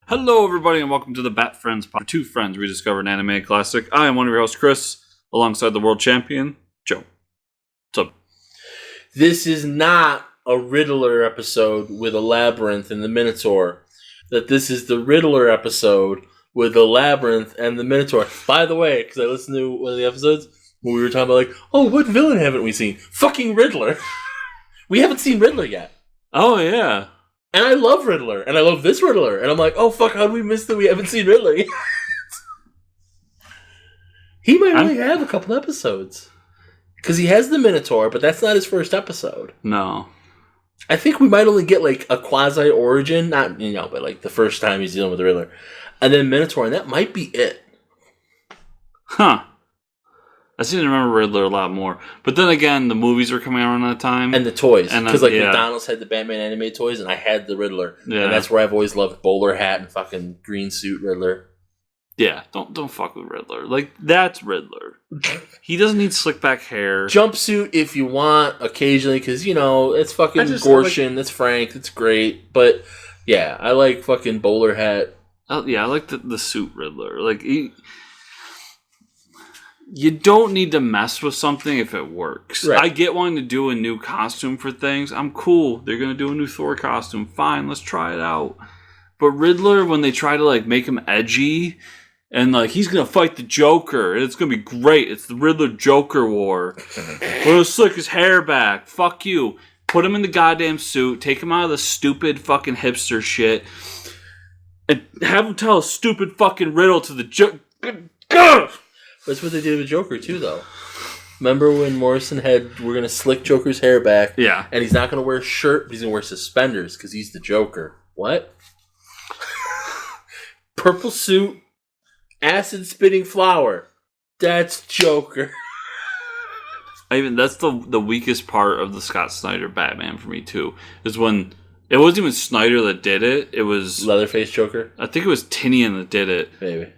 Hello, everybody, and welcome to the Bat Friends Pod. Two friends rediscover an anime classic. I am one of your hosts, Chris, alongside the world champion, Joe. What's up? This is not a Riddler episode with a labyrinth and the Minotaur. That this is the Riddler episode with the labyrinth and the Minotaur. By the way, because I listened to one of the episodes when we were talking about what villain haven't we seen? Fucking Riddler. We haven't seen Riddler yet. Oh, yeah. And I love Riddler, and I love this Riddler, and I'm like, oh fuck, how did we miss that we haven't seen Riddler yet? He might only have a couple episodes. Because he has the Minotaur, but that's not his first episode. No. I think we might only get a quasi-origin, not, but the first time he's dealing with the Riddler. And then Minotaur, and that might be it. Huh. I seem to remember Riddler a lot more. But then again, the movies were coming around at the time. And the toys. Because yeah. McDonald's had the Batman anime toys, and I had the Riddler. Yeah. And that's where I've always loved bowler hat and fucking green suit Riddler. Yeah, don't fuck with Riddler. That's Riddler. He doesn't need slick back hair. Jumpsuit if you want, occasionally, because, it's fucking Gorshin, that's Frank, that's great. But, yeah, I like fucking bowler hat. Yeah, I like the suit Riddler. You don't need to mess with something if it works. Right. I get wanting to do a new costume for things. I'm cool. They're going to do a new Thor costume. Fine, let's try it out. But Riddler, when they try to make him edgy, and he's going to fight the Joker, and it's going to be great. It's the Riddler Joker war. We're going to slick his hair back. Fuck you. Put him in the goddamn suit. Take him out of the stupid fucking hipster shit. And have him tell a stupid fucking riddle to the Joker. That's what they did with Joker, too, though. Remember when Morrison we're going to slick Joker's hair back? Yeah. And he's not going to wear a shirt, but he's going to wear suspenders because he's the Joker. What? Purple suit, acid-spitting flower. That's Joker. That's the weakest part of the Scott Snyder Batman for me, too. Is when it wasn't even Snyder that did it. It was Leatherface Joker? I think it was Tinian that did it. Maybe.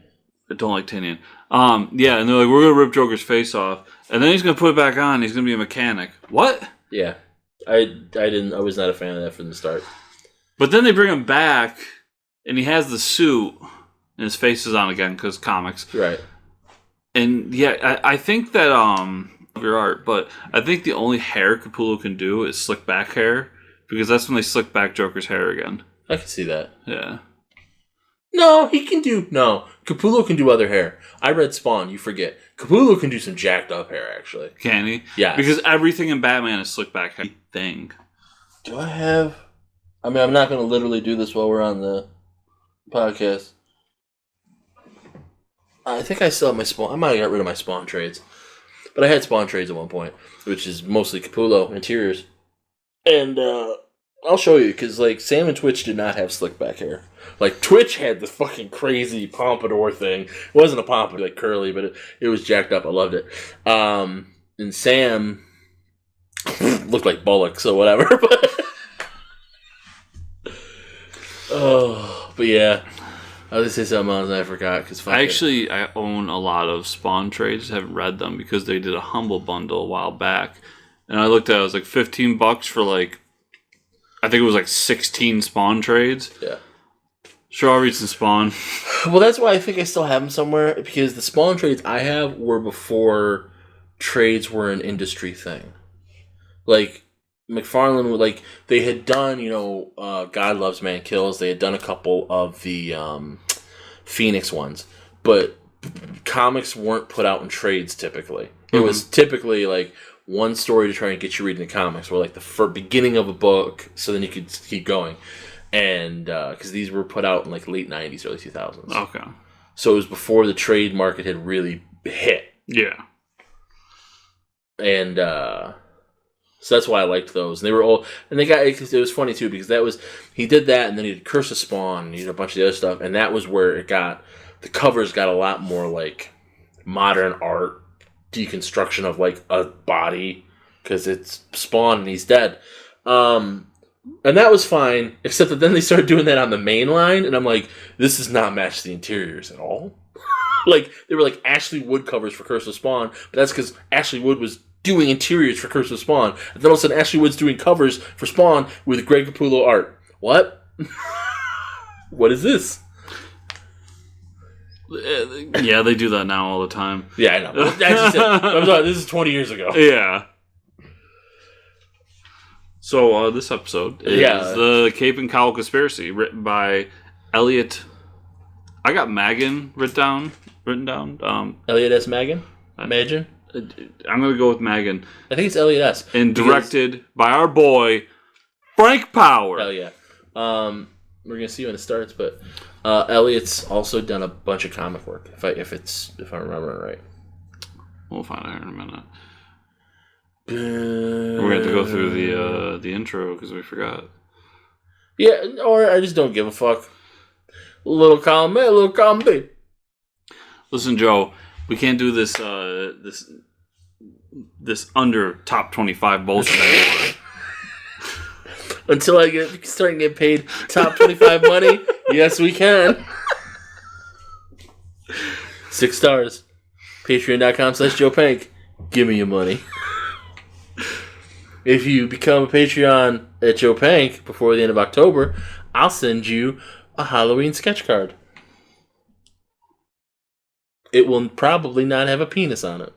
I don't like Tinian. Yeah, and they're like, we're going to rip Joker's face off. And then he's going to put it back on. He's going to be a mechanic. What? Yeah. I was not a fan of that from the start. But then they bring him back, and he has the suit, and his face is on again, because comics. Right. And, yeah, I think that, of your art, but I think the only hair Capullo can do is slick back hair, because that's when they slick back Joker's hair again. I can see that. Yeah. No, Capullo can do other hair. I read Spawn, you forget. Capullo can do some jacked up hair, actually. Can he? Yeah. Because everything in Batman is slick back hair thing. Do I have... I'm not going to literally do this while we're on the podcast. I think I still have my Spawn. I might have got rid of my Spawn trades. But I had Spawn trades at one point, which is mostly Capullo interiors. And I'll show you, because Sam and Twitch did not have slick back hair. Twitch had the fucking crazy pompadour thing. It wasn't a pompadour, curly, but it was jacked up. I loved it. And Sam looked like Bullock, so whatever. But yeah. I was going to say something else and I forgot. I own a lot of Spawn trades. Haven't read them because they did a Humble Bundle a while back. And I looked at it. It was $15 for I think it was 16 Spawn trades. Yeah. Sure, I'll read some Spawn. Well, that's why I think I still have them somewhere, because the Spawn trades I have were before trades were an industry thing. McFarlane, they had done, God Loves Man Kills. They had done a couple of the Phoenix ones, but comics weren't put out in trades typically. It was typically one story to try and get you reading the comics, or the beginning of a book, so then you could keep going. And because these were put out in late 90s, early 2000s. Okay. So it was before the trade market had really hit. Yeah. And so that's why I liked those. And they were all, and it was funny too, because he did that, and then he did Curse of Spawn, and he did a bunch of the other stuff, and that was where the covers got a lot more modern art deconstruction of a body, because it's Spawn and he's dead. And that was fine, except that then they started doing that on the main line, and I'm like, this does not match the interiors at all. They were Ashley Wood covers for Curse of Spawn, but that's because Ashley Wood was doing interiors for Curse of Spawn. And then all of a sudden, Ashley Wood's doing covers for Spawn with Greg Capullo art. What? What is this? Yeah, they do that now all the time. Yeah, I know. That's just it. I'm sorry, this is 20 years ago. Yeah. So this episode is the Cape and Cowl Conspiracy, written by Elliot. I got Magan written down. Elliot S. Magan? Imagine? I'm going to go with Magan. I think it's Elliot S. And directed by our boy, Frank Power. Hell yeah. We're going to see when it starts, but Elliot's also done a bunch of comic work, if I remember it right. We'll find out here in a minute. We're going to have to go through the intro because we forgot. Yeah, or I just don't give a fuck. Little column A, little column B. Listen, Joe, we can't do this this under top 25 bullshit anymore. Until I start getting paid top 25 money, yes, we can. 6 stars. Patreon.com/Joe Pank. Give me your money. If you become a Patreon at Joe Pank before the end of October, I'll send you a Halloween sketch card. It will probably not have a penis on it.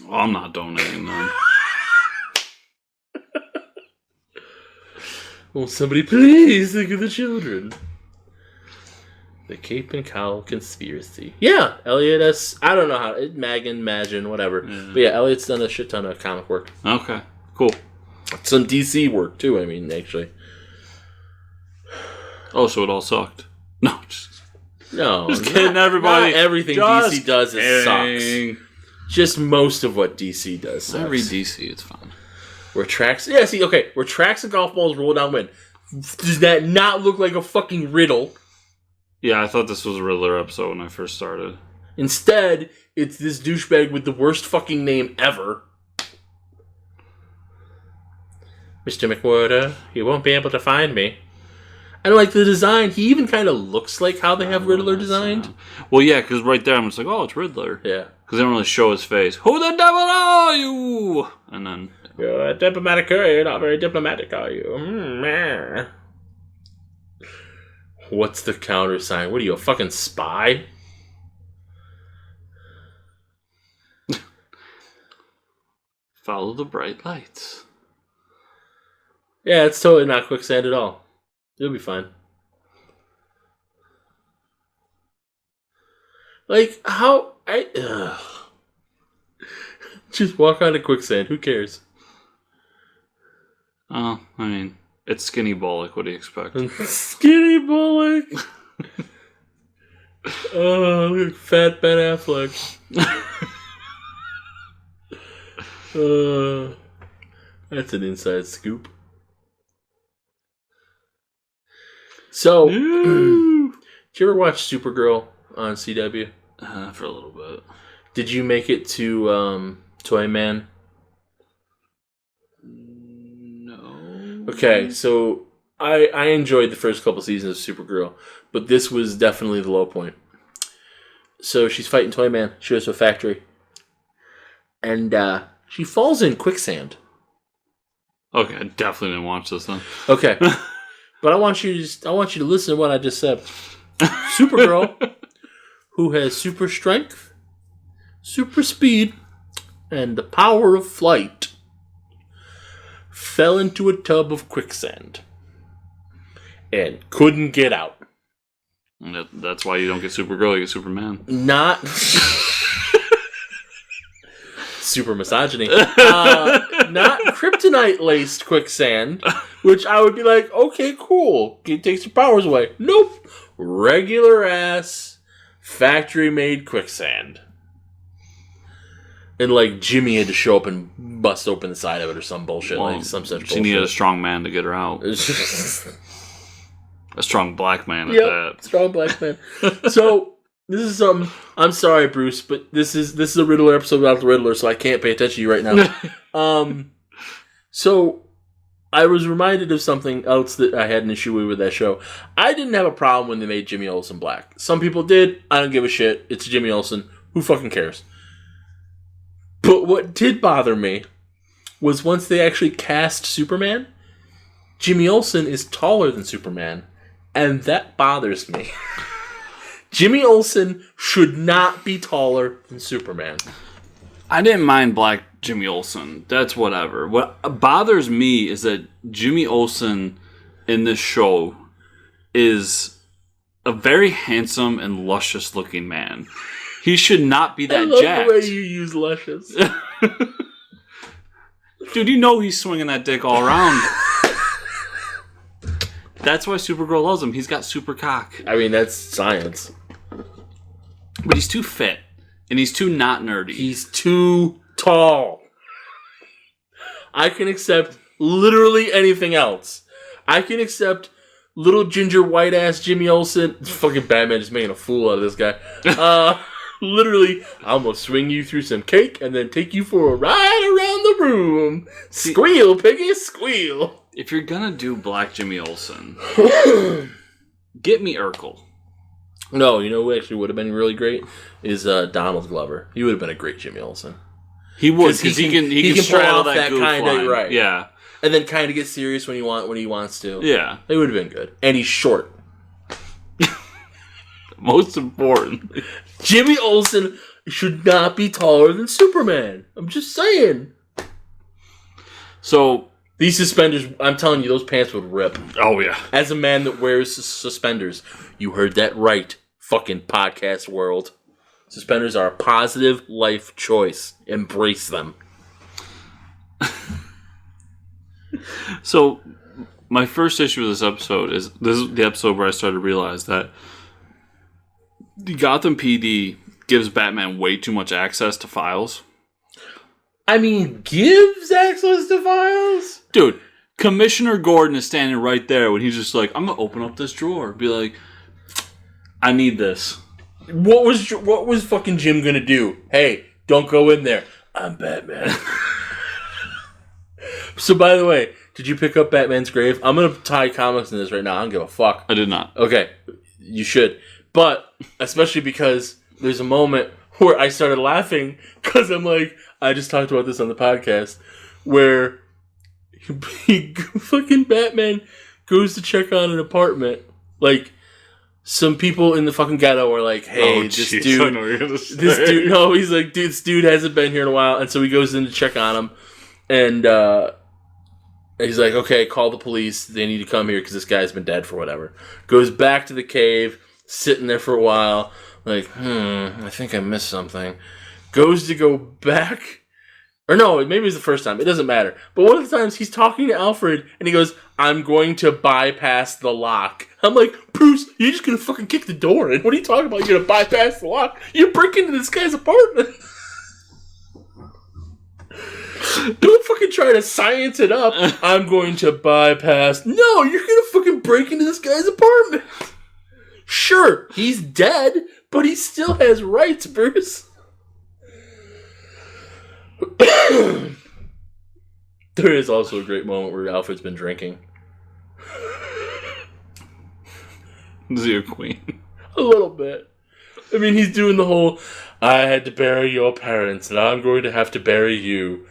Well, I'm not donating then. Will somebody please think of the children? The Cape and Cowl Conspiracy. Yeah, Elliot S. I don't know how. Magan, whatever. Yeah. But yeah, Elliot's done a shit ton of comic work. Okay, cool. Some DC work, too, I mean, actually. Oh, so it all sucked. No, just kidding, everybody. Not everything just DC does sucks. Just most of what DC does sucks. I read DC, it's fine. Where tracks and golf balls roll downwind. Does that not look like a fucking riddle? Yeah, I thought this was a Riddler episode when I first started. Instead, it's this douchebag with the worst fucking name ever. Mr. McWhorter, you won't be able to find me. And like the design, he even kind of looks like how they have Riddler designed. Well, yeah, because right there I'm just like, oh, it's Riddler. Yeah. Because they don't really show his face. Who the devil are you? And then... You're a diplomatic courier. You're not very diplomatic, are you? What's the countersign? What are you, a fucking spy? Follow the bright lights. Yeah, it's totally not quicksand at all. It'll be fine. Like, how... Just walk onto quicksand. Who cares? Oh, I mean, it's Skinny Bullock. What do you expect? Skinny Bullock! Oh, look at fat Ben Affleck. That's an inside scoop. So, did you ever watch Supergirl on CW? For a little bit. Did you make it to Toyman? No. Okay, so I enjoyed the first couple seasons of Supergirl, but this was definitely the low point. So she's fighting Toyman. She goes to a factory, and she falls in quicksand. Okay, I definitely didn't watch this then. Okay, but I want you to listen to what I just said. Supergirl, who has super strength, super speed, and the power of flight, fell into a tub of quicksand and couldn't get out. And that's why you don't get Supergirl, you get Superman. Not super misogyny. Not kryptonite-laced quicksand, which I would be like, okay, cool. It takes your powers away. Nope. Regular-ass, factory-made quicksand. And, like, Jimmy had to show up and bust open the side of it or some bullshit. Well, like some such she bullshit. needed a strong man to get her out. A strong black man at that. Strong black man. So, this is something... I'm sorry, Bruce, but this is a Riddler episode without the Riddler, so I can't pay attention to you right now. So, I was reminded of something else that I had an issue with that show. I didn't have a problem when they made Jimmy Olsen black. Some people did. I don't give a shit. It's Jimmy Olsen. Who fucking cares? But what did bother me was once they actually cast Superman, Jimmy Olsen is taller than Superman And that bothers me. Jimmy Olsen should not be taller than Superman. I didn't mind Black Jimmy Olsen. That's whatever. What bothers me is that Jimmy Olsen in this show is a very handsome and luscious looking man. He should not be that jacked. The way you use luscious. Dude, you know he's swinging that dick all around. That's why Supergirl loves him. He's got super cock. I mean, that's science. But he's too fit. And he's too not nerdy. He's too tall. I can accept literally anything else. I can accept little ginger white ass Jimmy Olsen. Fucking Batman just making a fool out of this guy. Literally, I'm gonna swing you through some cake and then take you for a ride around the room. Squeal, piggy, squeal. If you're gonna do Black Jimmy Olsen, get me Urkel. No, you know who actually would have been really great is Donald Glover. He would have been a great Jimmy Olsen. He would, because he can straddle that goof kind of right. Yeah, and then kind of get serious when he wants to. Yeah, it would have been good. And he's short. Most important, Jimmy Olsen should not be taller than Superman. I'm just saying. So these suspenders, I'm telling you, those pants would rip. Oh yeah. As a man that wears suspenders, you heard that right, fucking podcast world. Suspenders are a positive life choice. Embrace them. So, my first issue of this episode is the episode where I started to realize that the Gotham PD gives Batman way too much access to files. I mean, gives access to files? Dude, Commissioner Gordon is standing right there when he's just like, I'm going to open up this drawer. Be like, I need this. What was fucking Jim going to do? Hey, don't go in there. I'm Batman. So, by the way, did you pick up Batman's Grave? I'm going to tie comics in this right now. I don't give a fuck. I did not. Okay, you should. But, especially because there's a moment where I started laughing because I'm like, I just talked about this on the podcast, where fucking Batman goes to check on an apartment. Like, some people in the fucking ghetto are like, hey, this dude, no, he's like, dude, this dude hasn't been here in a while. And so he goes in to check on him. And he's like, okay, call the police. They need to come here because this guy's been dead for whatever. Goes back to the cave, sitting there for a while. Like, I think I missed something. Goes to go back. Or no, maybe it was the first time. It doesn't matter. But one of the times he's talking to Alfred and he goes, I'm going to bypass the lock. I'm like, Bruce, you're just going to fucking kick the door in. What are you talking about? You're going to bypass the lock? You break into this guy's apartment. Don't fucking try to science it up. I'm going to bypass. No, you're going to fucking break into this guy's apartment. Sure, he's dead, but he still has rights, Bruce. There is also a great moment where Alfred's been drinking. Is he a queen? A little bit. I mean, he's doing the whole, I had to bury your parents, and I'm going to have to bury you.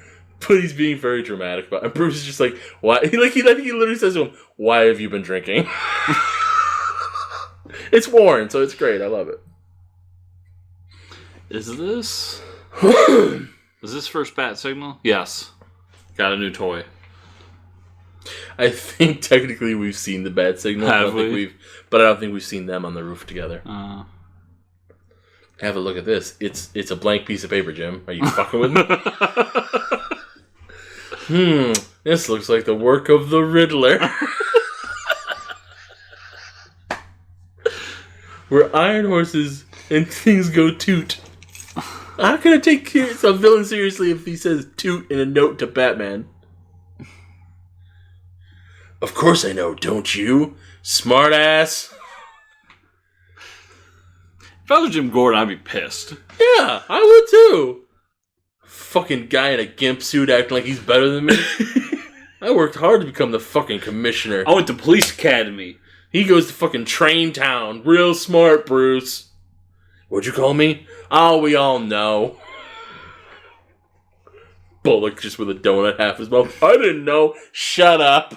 But he's being very dramatic about it. And Bruce is just like, why? He literally says to him, why have you been drinking? It's Warren, so it's great. I love it. Is this first bat signal? Yes. Got a new toy. I think technically we've seen the bat signal. Have we? But I don't think we've seen them on the roof together. Have a look at this. It's a blank piece of paper, Jim. Are you fucking with me? This looks like the work of the Riddler. Where iron horses and things go toot. How can I take a villain seriously if he says toot in a note to Batman? Of course I know, don't you? Smart ass. If I was Jim Gordon, I'd be pissed. Yeah, I would too. Fucking guy in a gimp suit acting like he's better than me. I worked hard to become the fucking commissioner. I went to police academy. He goes to fucking Train Town. Real smart, Bruce. What'd you call me? Oh, we all know. Bullock just with a donut half his mouth. I didn't know. Shut up.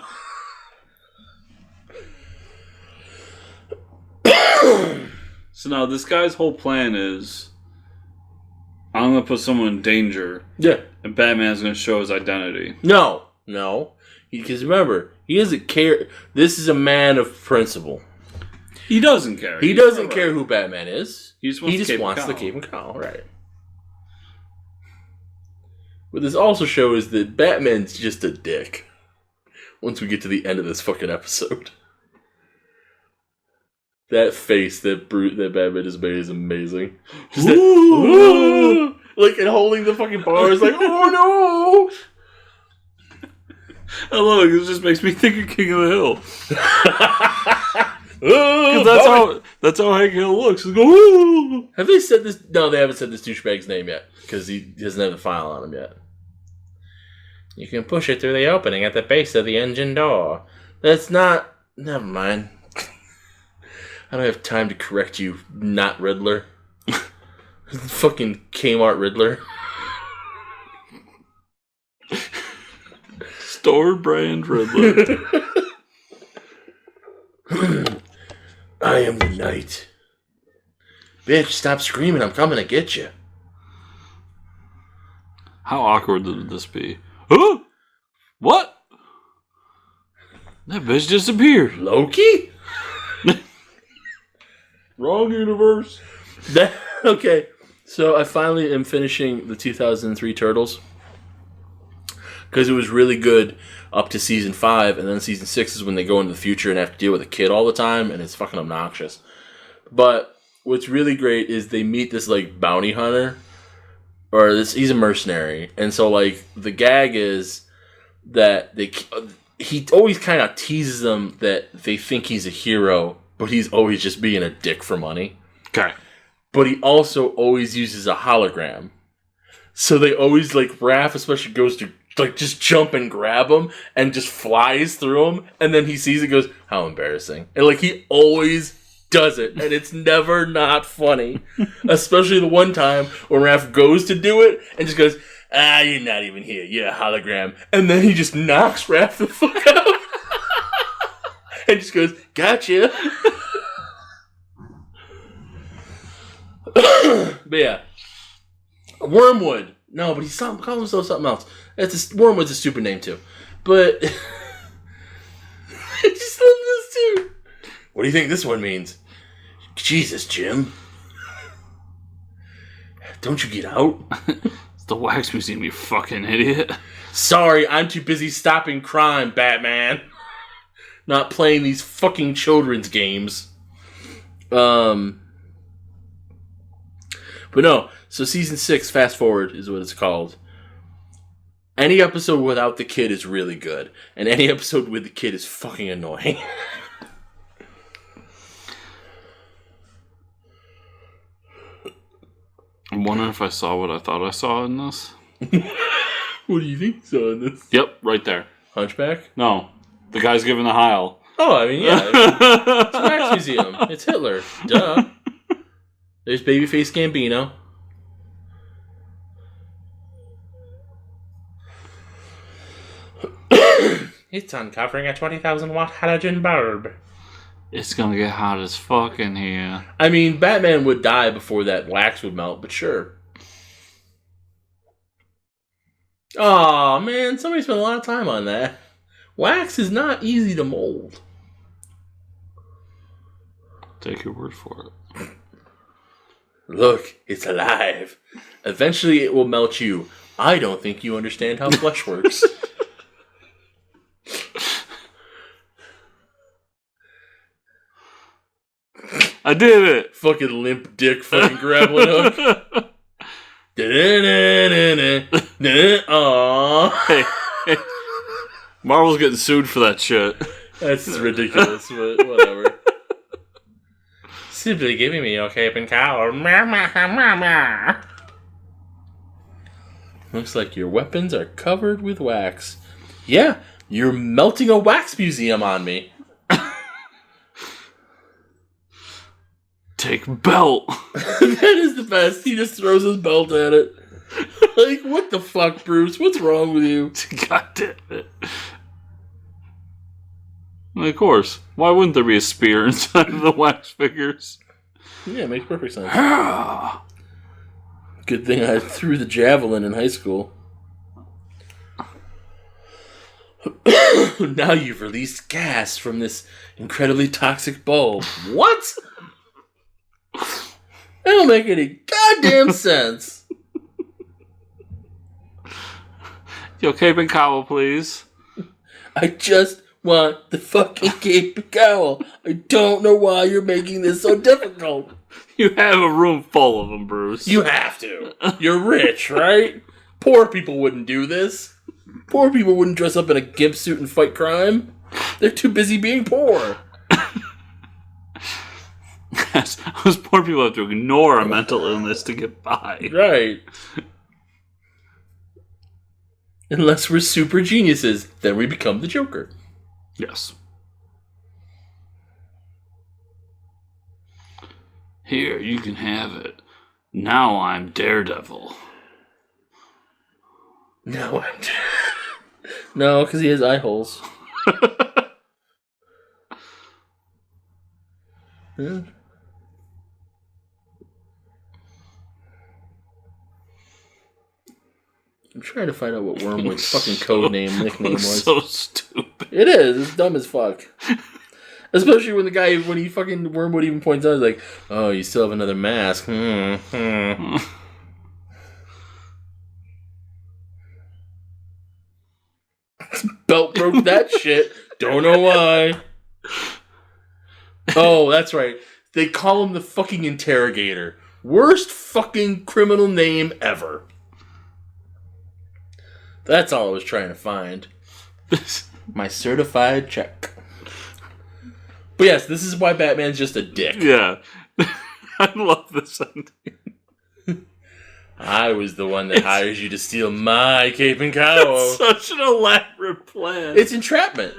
So now this guy's whole plan is, I'm going to put someone in danger. Yeah. And Batman's going to show his identity. No. Because remember, he doesn't care. This is a man of principle. He doesn't care. He doesn't care who Batman is. He just wants the Cape and Cowl, right? What this also shows is that Batman's just a dick. Once we get to the end of this fucking episode. That face that Batman has made is amazing. Just that, ooh, like, and holding the fucking bars, like, oh no! I love it. It just makes me think of King of the Hill. That's how Hank Hill looks. Go, ooh. Have they said this? No, they haven't said this douchebag's name yet because he doesn't have the file on him yet. You can push it through the opening at the base of the engine door. That's not. Never mind. I don't have time to correct you, not Riddler. Fucking K-Mart Riddler. Store brand Riddler. I am the knight. Bitch, stop screaming. I'm coming to get you. How awkward would this be? Huh? What? That bitch disappeared. Loki? Wrong universe. Okay, so I finally am finishing the 2003 Turtles. Because it was really good up to season 5, and then season 6 is when they go into the future and have to deal with a kid all the time, and it's fucking obnoxious. But what's really great is they meet this, like, bounty hunter, he's a mercenary, and so, like, the gag is that he always kind of teases them that they think he's a hero, but he's always just being a dick for money. Okay. But he also always uses a hologram. So they always, like, Raph especially goes to, like, just jump and grab him and just flies through him. And then he sees it and goes, how embarrassing. And, like, he always does it. And it's never not funny. Especially the one time when Raph goes to do it and just goes, you're not even here. You're a hologram. And then he just knocks Raph the fuck out. And just goes, gotcha. But yeah. Wormwood. No, but he calls himself something else. Wormwood's a stupid name too. But I just love this too. What do you think this one means? Jesus, Jim. Don't you get out? It's the Wax Museum, you fucking idiot. Sorry, I'm too busy stopping crime, Batman. Not playing these fucking children's games. But no, so season 6, fast forward, is what it's called. Any episode without the kid is really good. And any episode with the kid is fucking annoying. I'm wondering if I saw what I thought I saw in this. What do you think you saw in this? Yep, right there. Hunchback? No. The guy's giving the Heil. Oh, I mean, yeah. It's a Wax Museum. It's Hitler. Duh. There's Babyface Gambino. It's uncovering a 20,000 watt halogen bulb. It's gonna get hot as fuck in here. I mean, Batman would die before that wax would melt, but sure. Aw, man, somebody spent a lot of time on that. Wax is not easy to mold. Take your word for it. Look, it's alive. Eventually it will melt you. I don't think you understand how flesh works. I did it! Fucking limp dick fucking grappling hook. Aww. Hey. Marvel's getting sued for that shit. That's ridiculous, but whatever. Simply giving me your cape and cowl. Looks like your weapons are covered with wax. Yeah, you're melting a wax museum on me. Take belt. That is the best. He just throws his belt at it. Like, what the fuck, Bruce? What's wrong with you? God damn it. Of course. Why wouldn't there be a spear inside of the wax figures? Yeah, it makes perfect sense. Good thing I threw the javelin in high school. Now you've released gas from this incredibly toxic bulb. What? That don't make any goddamn sense. Yo, Cape and Cowl, please. I just want the fucking Cape and Cowl. I don't know why you're making this so difficult. You have a room full of them, Bruce. You have to. You're rich, right? Poor people wouldn't do this. Poor people wouldn't dress up in a gimp suit and fight crime. They're too busy being poor. Yes, those poor people have to ignore a mental illness to get by. Right. Unless we're super geniuses, then we become the Joker. Yes. Here, you can have it. Now I'm Daredevil. No, no, because he has eye holes. Yeah. I'm trying to find out what Wormwood's fucking nickname was. So stupid. It is. It's dumb as fuck. Especially when he fucking Wormwood even points out, he's like, oh, you still have another mask. Belt broke that shit. Don't know why. Oh, that's right. They call him the fucking interrogator. Worst fucking criminal name ever. That's all I was trying to find. My certified check. But yes, this is why Batman's just a dick. Yeah. I love this ending. I was the one that hires you to steal my Cape and Cowl. It's such an elaborate plan. It's entrapment.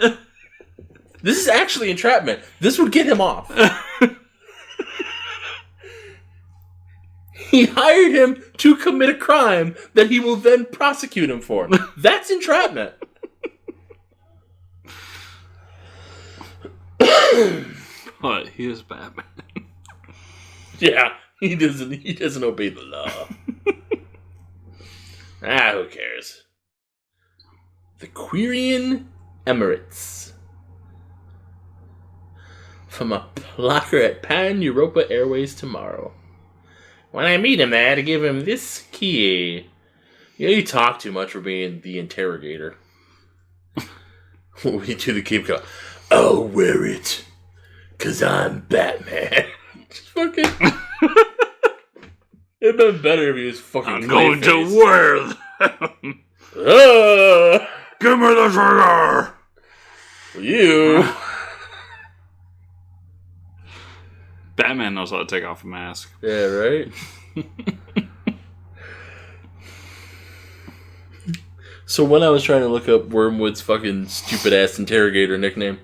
This is actually entrapment. This would get him off. He hired him to commit a crime that he will then prosecute him for. That's entrapment. But he is Batman. Yeah, he doesn't obey the law. Who cares? The Quirian Emirates. From a placker at Pan Europa Airways tomorrow. When I meet him there, to give him this key. You talk too much for being the interrogator. We do the Cape Cowl. I'll wear it. 'Cause I'm Batman. Fucking... It'd been better if he was fucking I'm going to wear them. Give me the trigger! You... Batman knows how to take off a mask. Yeah, right? So when I was trying to look up Wormwood's fucking stupid-ass interrogator nickname,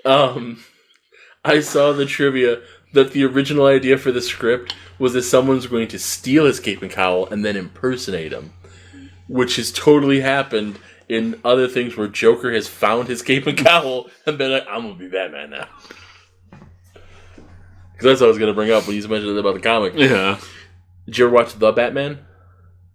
I saw the trivia that the original idea for the script was that someone's going to steal his Cape and Cowl and then impersonate him. Which has totally happened in other things where Joker has found his Cape and Cowl and been like, I'm going to be Batman now. Because that's what I was going to bring up when you mentioned about the comic. Yeah. Did you ever watch The Batman?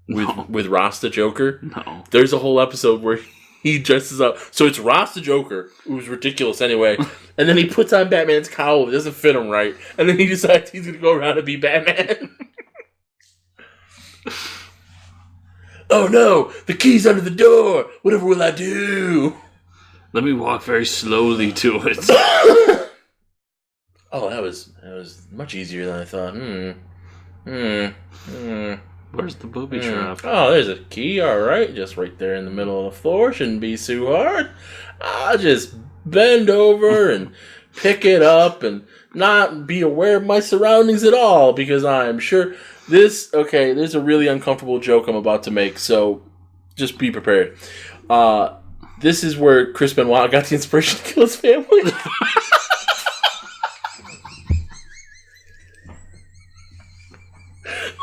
With Rasta Joker? No. There's a whole episode where he dresses up. So it's Rasta Joker, who's ridiculous anyway. And then he puts on Batman's cowl. It doesn't fit him right. And then he decides he's going to go around and be Batman. Oh no! The key's under the door! Whatever will I do? Let me walk very slowly to it. Oh, that was much easier than I thought. Where's the booby trap? Oh, there's a key. All right, just right there in the middle of the floor. Shouldn't be too hard. I'll just bend over and pick it up and not be aware of my surroundings at all because I'm sure there's a really uncomfortable joke I'm about to make, so just be prepared. This is where Chris Benoit got the inspiration to kill his family.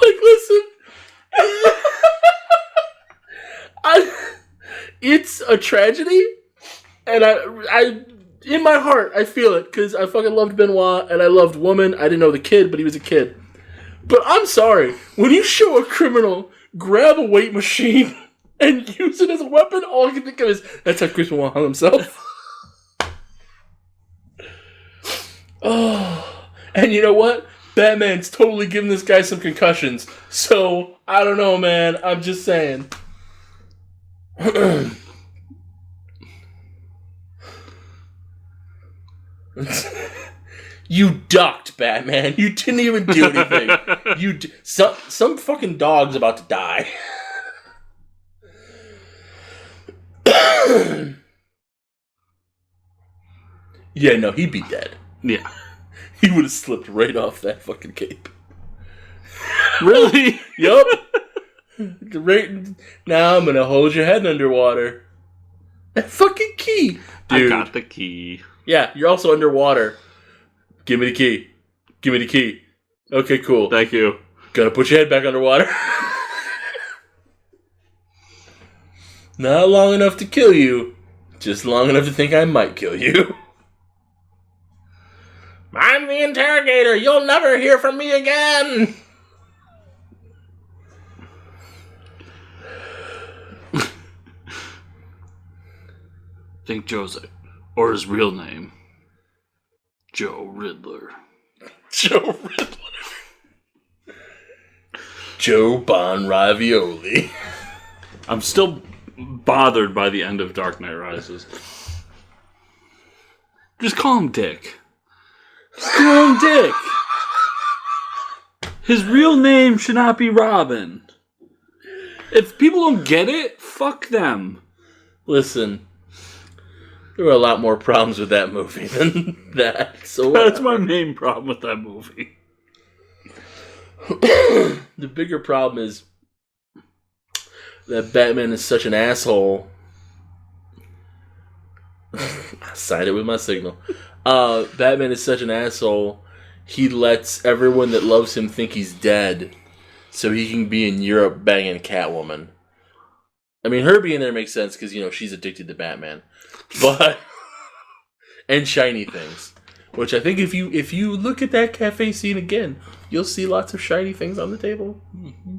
Listen. It's a tragedy, and in my heart, I feel it, because I fucking loved Benoit, and I loved Woman. I didn't know the kid, but he was a kid. But I'm sorry, when you show a criminal grab a weight machine and use it as a weapon, all I can think of is, that's how Chris Benoit hung himself. Oh, and you know what? Batman's totally giving this guy some concussions. So, I don't know, man. I'm just saying. You ducked, Batman. You didn't even do anything. Some fucking dog's about to die. Yeah, no, he'd be dead. Yeah. He would have slipped right off that fucking cape. Really? Yup. Now I'm gonna hold your head underwater. That fucking key. Dude. I got the key. Yeah, you're also underwater. Give me the key. Give me the key. Okay, cool. Thank you. Gonna put your head back underwater. Not long enough to kill you. Just long enough to think I might kill you. I'm the interrogator. You'll never hear from me again. Think Joseph. Or his real name. Joe Riddler. Joe Riddler. Joe Bon Ravioli. I'm still bothered by the end of Dark Knight Rises. Just call him Dick. Just call him Dick. His real name should not be Robin. If people don't get it, fuck them. Listen, there were a lot more problems with that movie than that. So that's my main problem with that movie. The bigger problem is that Batman is such an asshole. I signed it with my signal. Batman is such an asshole. He lets everyone that loves him think he's dead, so he can be in Europe banging Catwoman. I mean, her being there makes sense because she's addicted to Batman, but and shiny things. Which I think if you look at that cafe scene again, you'll see lots of shiny things on the table. Mm-hmm.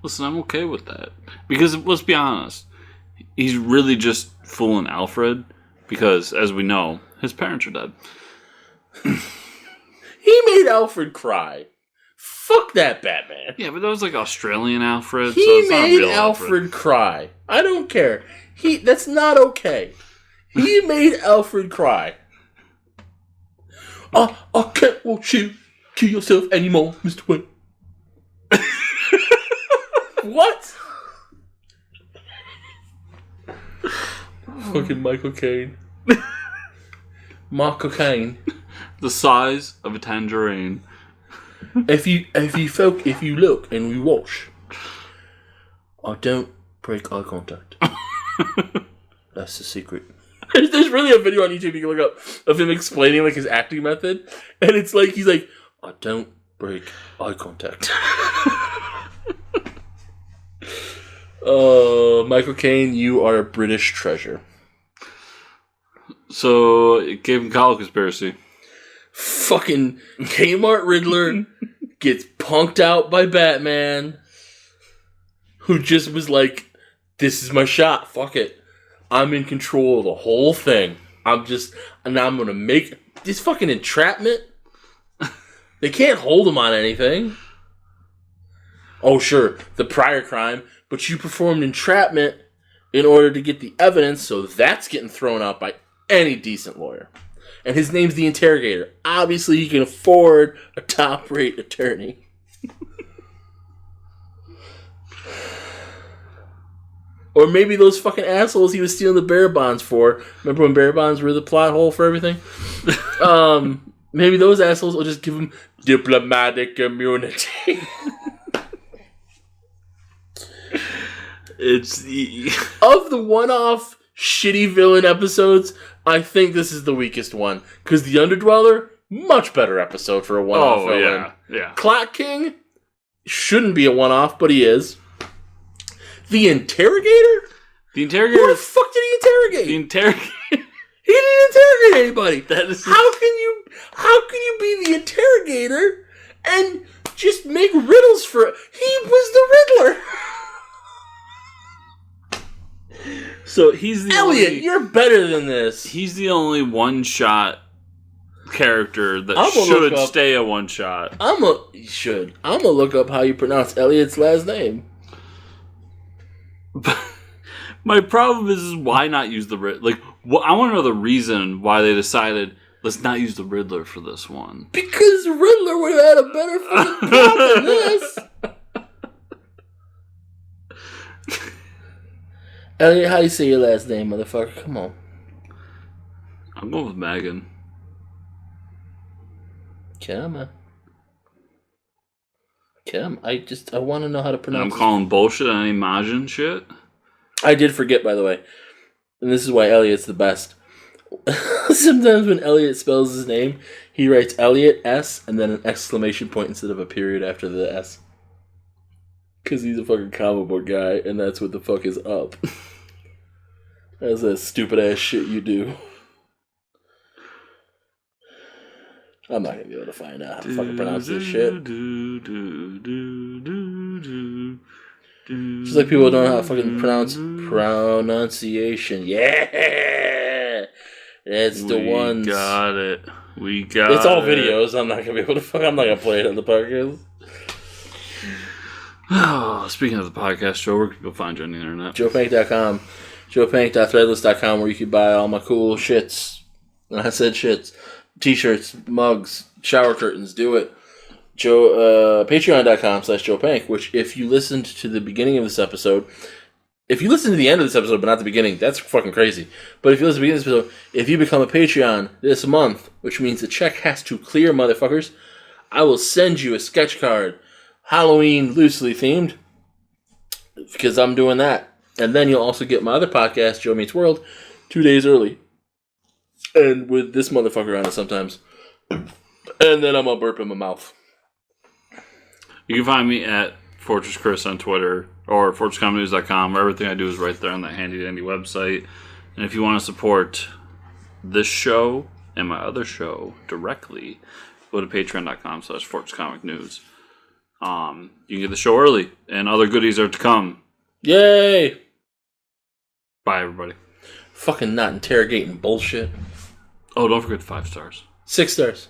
Listen, I'm okay with that. Because, let's be honest, he's really just fooling Alfred because, as we know, his parents are dead. He made Alfred cry. Fuck that Batman. Yeah, but that was like Australian Alfred. He so it's made not real Alfred cry. I don't care. That's not okay. He made Alfred cry. I can't watch you kill yourself anymore, Mr. Wayne. What? Fucking Michael Caine. Michael Caine. The size of a tangerine. If you look and we watch, I don't break eye contact. That's the secret. There's really a video on YouTube you can look up of him explaining like his acting method, and it's like he's like, I don't break eye contact. Michael Caine, you are a British treasure. So, Cape and Cowl Conspiracy. Fucking K-Mart Riddler gets punked out by Batman, who just was like, this is my shot, fuck it. I'm in control of the whole thing. I'm gonna make this fucking entrapment. They can't hold him on anything. Oh, sure, the prior crime, but you performed entrapment in order to get the evidence, so that's getting thrown out by any decent lawyer. And his name's the Interrogator. Obviously, he can afford a top-rate attorney. Or maybe those fucking assholes he was stealing the bearer bonds for. Remember when bearer bonds were the plot hole for everything? Maybe those assholes will just give him diplomatic immunity. It's of the one-off shitty villain episodes, I think this is the weakest one. Because the Underdweller, much better episode for a one-off villain. Yeah. Clock King shouldn't be a one-off, but he is. The Interrogator? The Interrogator. Who the fuck did he interrogate? The Interrogator. He didn't interrogate anybody. That is how can you be the interrogator and just make riddles for? He was the Riddler. So he's the Elliot, you're better than this. He's the only one-shot character that should stay a one-shot. I'm gonna look up how you pronounce Elliot's last name. My problem is why not use the Riddler? Like, I want to know the reason why they decided let's not use the Riddler for this one. Because Riddler would have had a better fucking plot than this. Elliot, how you say your last name, motherfucker? Come on. I'm going with Megan. Come on. I want to know how to pronounce I'm calling bullshit on any Majin shit. I did forget, by the way. And this is why Elliot's the best. Sometimes when Elliot spells his name, he writes Elliot S and then an exclamation point instead of a period after the S. Because he's a fucking comic book guy, and that's what the fuck is up. That's that stupid ass shit you do. I'm not gonna be able to find out how to fucking pronounce this shit. Just like people don't know how to fucking pronounce pronunciation. Yeah! That's the ones. We got it. It's all videos. I'm not gonna be able to I'm not gonna play it on the podcast. Oh, speaking of the podcast show, where can people find you on the internet? JoePank.com. JoePank.threadless.com, where you can buy all my cool shits. And I said shits. T-shirts, mugs, shower curtains. Do it. Patreon.com/JoePank, which if you listened to the beginning of this episode, if you listen to the end of this episode but not the beginning, that's fucking crazy. But if you listen to the beginning of this episode, if you become a Patreon this month, which means the check has to clear, motherfuckers, I will send you a sketch card, Halloween loosely themed, because I'm doing that. And then you'll also get my other podcast, Joe Meets World, 2 days early. And with this motherfucker on it sometimes. And then I'm going to burp in my mouth. You can find me at Fortress Chris on Twitter or FortressCommonNews.com, where everything I do is right there on that handy-dandy website. And if you want to support this show and my other show directly, go to patreon.com/FortressComicNews. You can get the show early, and other goodies are to come. Yay! Bye, everybody. Fucking not interrogating bullshit. Oh, don't forget the 5 stars. 6 stars.